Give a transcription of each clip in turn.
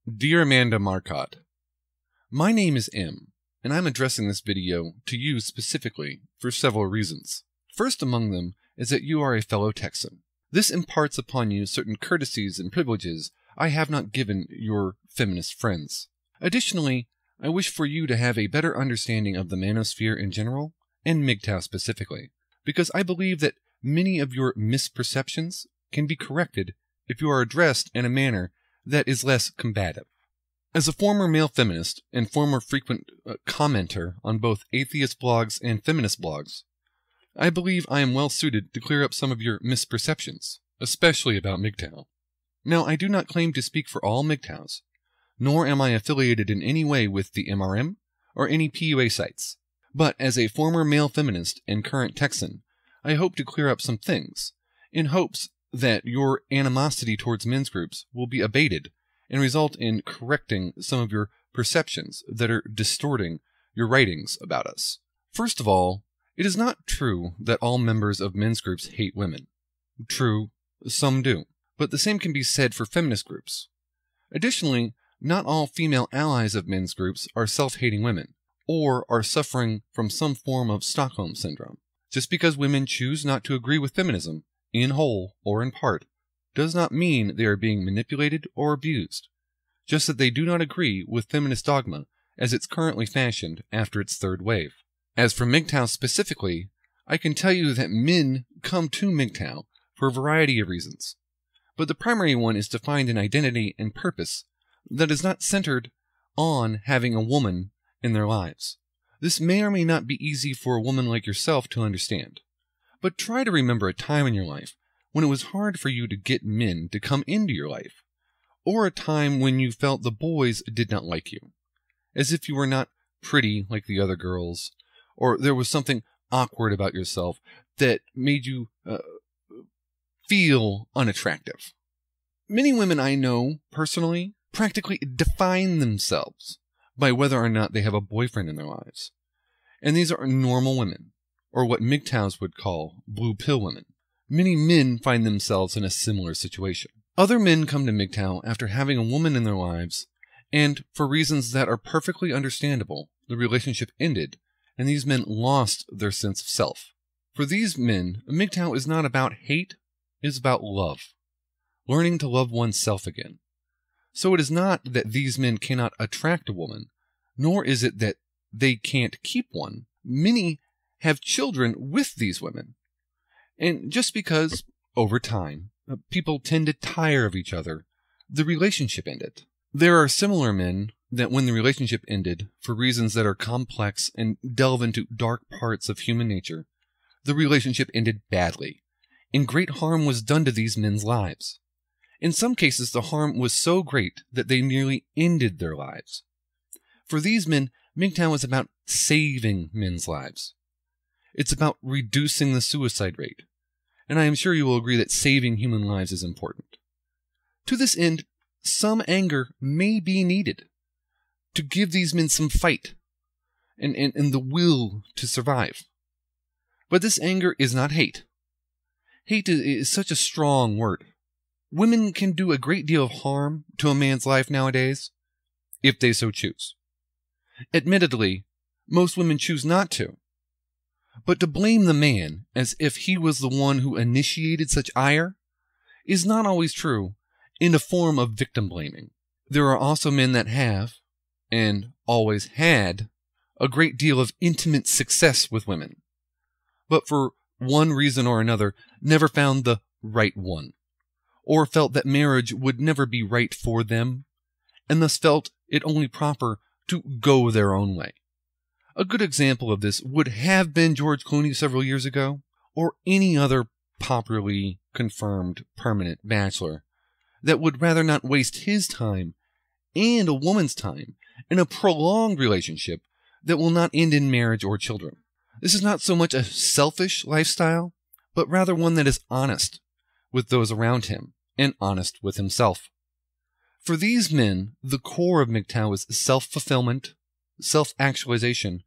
Dear Amanda Marcotte, my name is M, and I'm addressing this video to you specifically for several reasons. First among them is that you are a fellow Texan. This imparts upon you certain courtesies and privileges I have not given your feminist friends. Additionally, I wish for you to have a better understanding of the manosphere in general, and MGTOW specifically, because I believe that many of your misperceptions can be corrected if you are addressed in a manner that is less combative. As a former male feminist and former frequent commenter on both atheist blogs and feminist blogs, I believe I am well suited to clear up some of your misperceptions, especially about MGTOW. Now, I do not claim to speak for all MGTOWs, nor am I affiliated in any way with the MRM or any PUA sites. But as a former male feminist and current Texan, I hope to clear up some things, in hopes that your animosity towards men's groups will be abated and result in correcting some of your perceptions that are distorting your writings about us. First of all, it is not true that all members of men's groups hate women. True, some do, but the same can be said for feminist groups. Additionally, not all female allies of men's groups are self-hating women, or are suffering from some form of Stockholm Syndrome. Just because women choose not to agree with feminism, in whole or in part, does not mean they are being manipulated or abused, just that they do not agree with feminist dogma as it's currently fashioned after its third wave. As for MGTOW specifically, I can tell you that men come to MGTOW for a variety of reasons, but the primary one is to find an identity and purpose that is not centered on having a woman in their lives. This may or may not be easy for a woman like yourself to understand, but try to remember a time in your life when it was hard for you to get men to come into your life, or a time when you felt the boys did not like you, as if you were not pretty like the other girls, or there was something awkward about yourself that made you feel unattractive. Many women I know personally practically define themselves by whether or not they have a boyfriend in their lives. And these are normal women, or what MGTOWs would call blue pill women. Many men find themselves in a similar situation. Other men come to MGTOW after having a woman in their lives, and for reasons that are perfectly understandable, the relationship ended, and these men lost their sense of self. For these men, MGTOW is not about hate, it is about love. Learning to love oneself again. So it is not that these men cannot attract a woman, nor is it that they can't keep one. Many have children with these women. And just because, over time, people tend to tire of each other, the relationship ended. There are similar men that when the relationship ended, for reasons that are complex and delve into dark parts of human nature, the relationship ended badly, and great harm was done to these men's lives. In some cases, the harm was so great that they nearly ended their lives. For these men, MGTOW is about saving men's lives. It's about reducing the suicide rate, and I am sure you will agree that saving human lives is important. To this end, some anger may be needed to give these men some fight and the will to survive. But this anger is not hate. Hate is such a strong word. Women can do a great deal of harm to a man's life nowadays, if they so choose. Admittedly, most women choose not to. But to blame the man as if he was the one who initiated such ire is not always true in a form of victim blaming. There are also men that have, and always had, a great deal of intimate success with women, but for one reason or another never found the right one, or felt that marriage would never be right for them, and thus felt it only proper to go their own way. A good example of this would have been George Clooney several years ago, or any other popularly confirmed permanent bachelor that would rather not waste his time and a woman's time in a prolonged relationship that will not end in marriage or children. This is not so much a selfish lifestyle, but rather one that is honest with those around him and honest with himself. For these men, the core of MGTOW is self-fulfillment, self-actualization,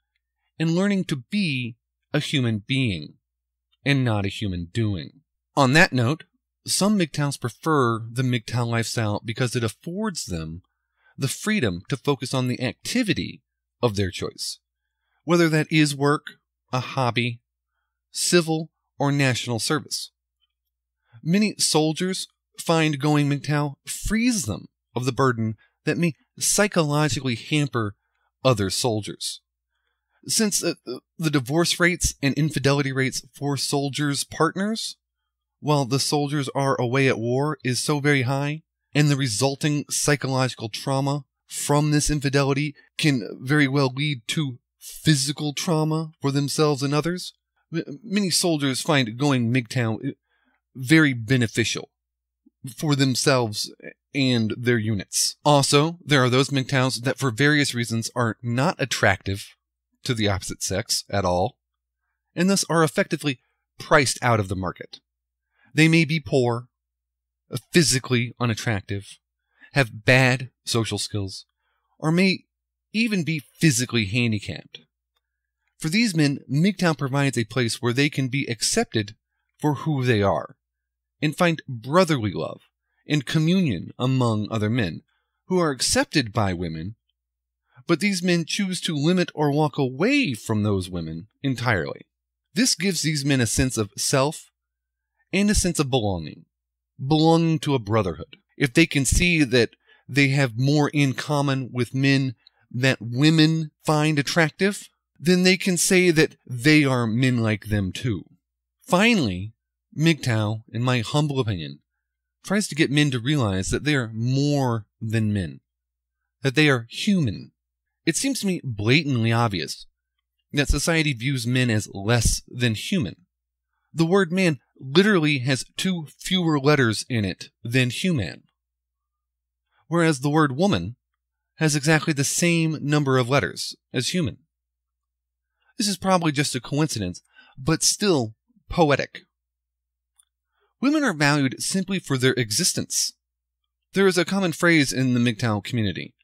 and learning to be a human being, and not a human doing. On that note, some MGTOWs prefer the MGTOW lifestyle because it affords them the freedom to focus on the activity of their choice, whether that is work, a hobby, civil, or national service. Many soldiers find going MGTOW frees them of the burden that may psychologically hamper other soldiers. Since the divorce rates and infidelity rates for soldiers' partners, while the soldiers are away at war, is so very high, and the resulting psychological trauma from this infidelity can very well lead to physical trauma for themselves and others, many soldiers find going MGTOW very beneficial for themselves and their units. Also, there are those MGTOWs that for various reasons are not attractive to the opposite sex at all, and thus are effectively priced out of the market. They may be poor, physically unattractive, have bad social skills, or may even be physically handicapped. For these men, MGTOW provides a place where they can be accepted for who they are, and find brotherly love and communion among other men who are accepted by women, but these men choose to limit or walk away from those women entirely. This gives these men a sense of self and a sense of belonging to a brotherhood. If they can see that they have more in common with men that women find attractive, then they can say that they are men like them too. Finally, MGTOW, in my humble opinion, tries to get men to realize that they are more than men, that they are human. It seems to me blatantly obvious that society views men as less than human. The word man literally has 2 fewer letters in it than human, whereas the word woman has exactly the same number of letters as human. This is probably just a coincidence, but still poetic. Women are valued simply for their existence. There is a common phrase in the MGTOW community: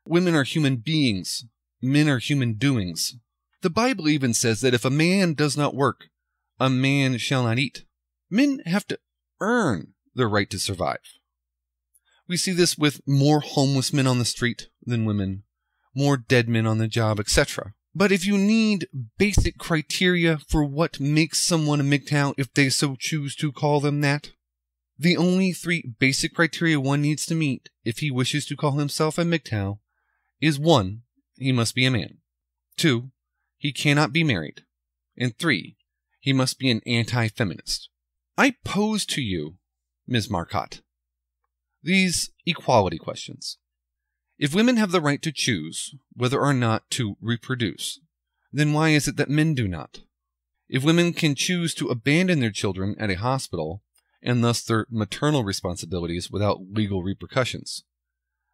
women are human beings, men are human doings. The Bible even says that if a man does not work, a man shall not eat. Men have to earn their right to survive. We see this with more homeless men on the street than women, more dead men on the job, etc. But if you need basic criteria for what makes someone a MGTOW, if they so choose to call them that, the only 3 basic criteria one needs to meet if he wishes to call himself a MGTOW is 1, he must be a man. 2, he cannot be married. And 3, he must be an anti-feminist. I pose to you, Ms. Marcotte, these equality questions. If women have the right to choose whether or not to reproduce, then why is it that men do not? If women can choose to abandon their children at a hospital, and thus their maternal responsibilities without legal repercussions,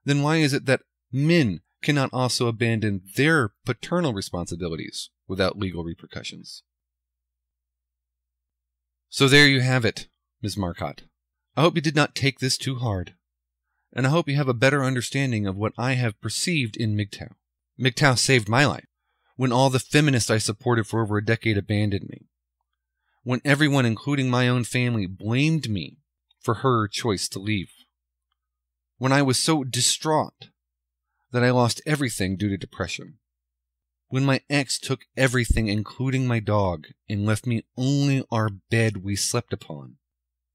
then why is it that men cannot also abandon their paternal responsibilities without legal repercussions? So there you have it, Ms. Marcotte. I hope you did not take this too hard, and I hope you have a better understanding of what I have perceived in MGTOW. MGTOW saved my life when all the feminists I supported for over a decade abandoned me, when everyone, including my own family, blamed me for her choice to leave, when I was so distraught that I lost everything due to depression, when my ex took everything, including my dog, and left me only our bed we slept upon,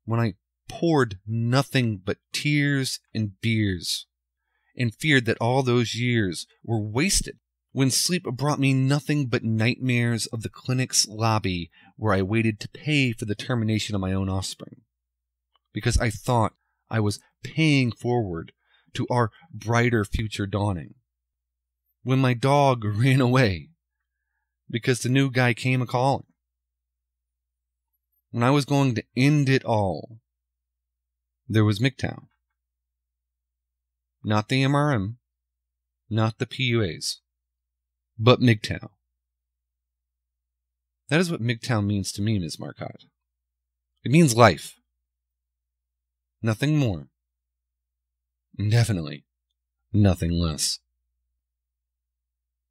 when I poured nothing but tears and beers, and feared that all those years were wasted, when sleep brought me nothing but nightmares of the clinic's lobby where I waited to pay for the termination of my own offspring, because I thought I was paying forward to our brighter future dawning, when my dog ran away because the new guy came a-calling, when I was going to end it all, there was MGTOW. Not the MRM, not the PUAs, but MGTOW. That is what MGTOW means to me, Ms. Marcotte. It means life. Nothing more. And definitely nothing less.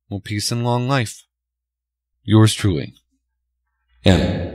Well, peace and long life. Yours truly, M.